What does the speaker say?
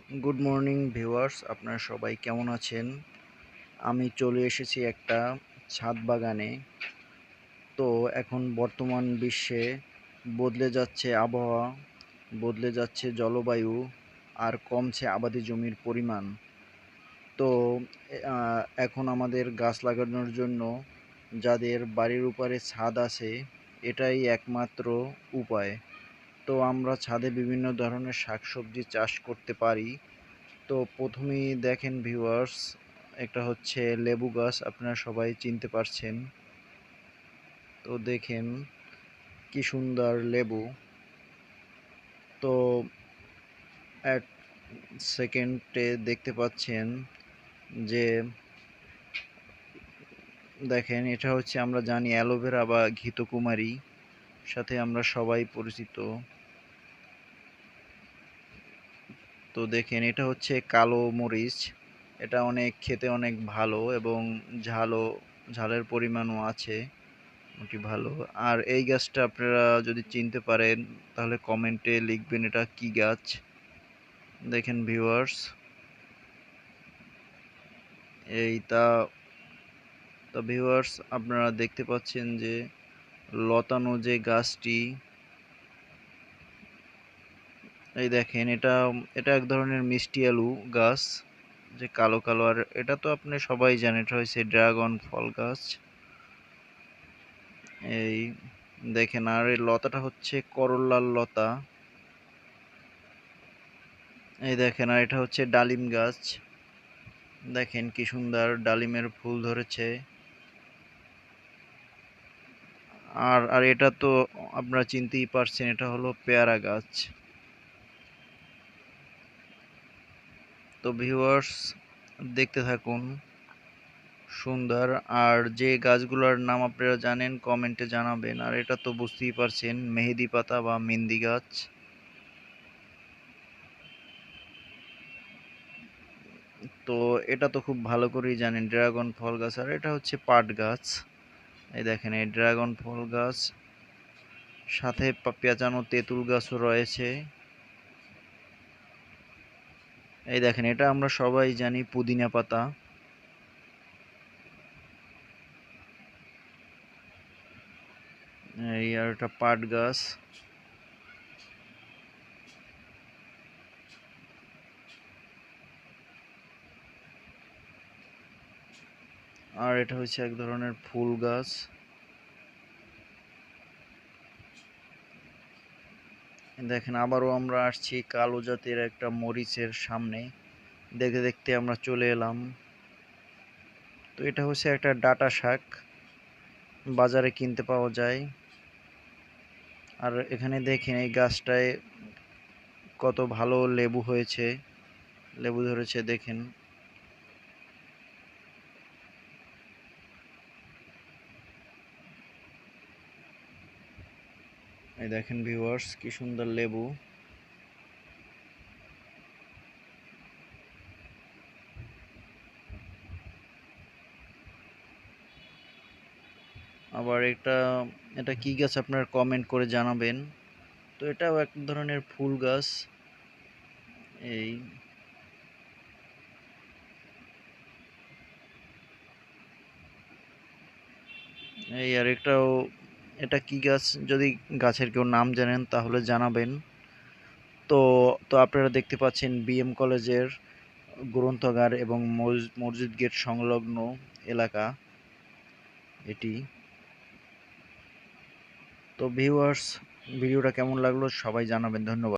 Good morning viewers, আপনারা সবাই কেমন আছেন? আমি চলে এসেছি একটা ছাদ বাগানে। তো এখন বর্তমান বিশ্বে বদলে যাচ্ছে আবহাওয়া, বদলে যাচ্ছে জলবায়ু, আর কমছে আবাদি জমির পরিমাণ। তো এখন আমাদের গাছ লাগানোর জন্য যাদের বাড়ির উপরে ছাদ আছে, এটাই একমাত্র উপায়। তো আমরা ছাদে বিভিন্ন ধরনের শাকসবজি চাষ করতে পারি। তো প্রথমেই দেখেন ভিউয়ার্স, একটা হচ্ছে লেবু গাছ, আপনারা সবাই চিনতে পারছেন। তো দেখেন কি সুন্দর লেবু। তো এক সেকেন্ডে দেখতে পাচ্ছেন যে দেখেন, এটা হচ্ছে আমরা জানি অ্যালোভেরা বা ঘৃতকুমারী, সাথে আমরা সবাই পরিচিত। তো দেখেন, এটা হচ্ছে কালো মরিচ। এটা খেতে অনেক ভালো এবং ঝালের পরিমাণও আছে মোটামুটি ভালো। আর এই গাছটা আপনারা যদি চিনতে পারেন তাহলে কমেন্টে লিখবেন এটা কি গাছ। দেখেন ভিউয়ার্স, এই তা ভিউয়ার্স, আপনারা দেখতে পাচ্ছেন যে লতানো যে গাছটি, এই দেখেন, এটা এটা এক ধরনের মিষ্টি আলু গাছ, যে কালো কালো। আর এটা তো আপনি সবাই জানেন, এটা হচ্ছে ড্রাগন ফল গাছ। এই দেখেন, আর এই লতাটা হচ্ছে করল্লার লতা। এই দেখেন, আর এটা হচ্ছে ডালিম গাছ। দেখেন কি সুন্দর ডালিমের ফুল ধরেছে। আর আর এটা তো আপনারা চিনতেই পারছেন, এটা হলো পেয়ারা গাছ। তো ভিউয়ার্স, দেখতে থাকুন, সুন্দর। আর যে গাছগুলোর নাম আপনারা জানেন কমেন্টে জানাবেন। আর এটা তো বুঝতেই পারছেন, মেহেদি পাতা বা মেহেন্দি গাছ। তো এটা তো খুব ভালো করেই জানেন ড্রাগন ফল গাছ। আর এটা হচ্ছে পাট গাছ। এই দেখেন, এই ড্রাগন ফল গাছ, সাথে পেঁচানো তেঁতুল গাছও রয়েছে। এই দেখেন, এটা আমরা সবাই জানি পুদিনা পাতা। এই আর এটা পাট গাছ। আর এটা হচ্ছে এক ধরনের ফুল গাছ। দেখেন, আবারও আমরা আসছি কালো জাতের একটা মরিচের সামনে। দেখতে দেখতে আমরা চলে এলাম। তো এটা হচ্ছে একটা ডাঁটা শাক, বাজারে কিনতে পাওয়া যায়। আর এখানে দেখেন, এই গাছটায় কত ভালো লেবু হয়েছে, লেবু ধরেছে দেখেন। এই দেখেন ভিউয়ার্স, কি সুন্দর লেবু। আবার এটা কি গাছ আপনারা কমেন্ট করে জানাবেন। তো এটাও এক ধরনের ফুল গাছ। এই এই আর এটা কি গাছ, যদি গাছের কেউ নাম জানেন তাহলে জানাবেন। তো তো আপনারা দেখতে পাচ্ছেন বিএম কলেজের গ্রন্থাগার এবং মসজিদ গেট সংলগ্ন এলাকা এটি। তো ভিউয়ার্স, ভিডিওটা কেমন লাগলো সবাই জানাবেন। ধন্যবাদ।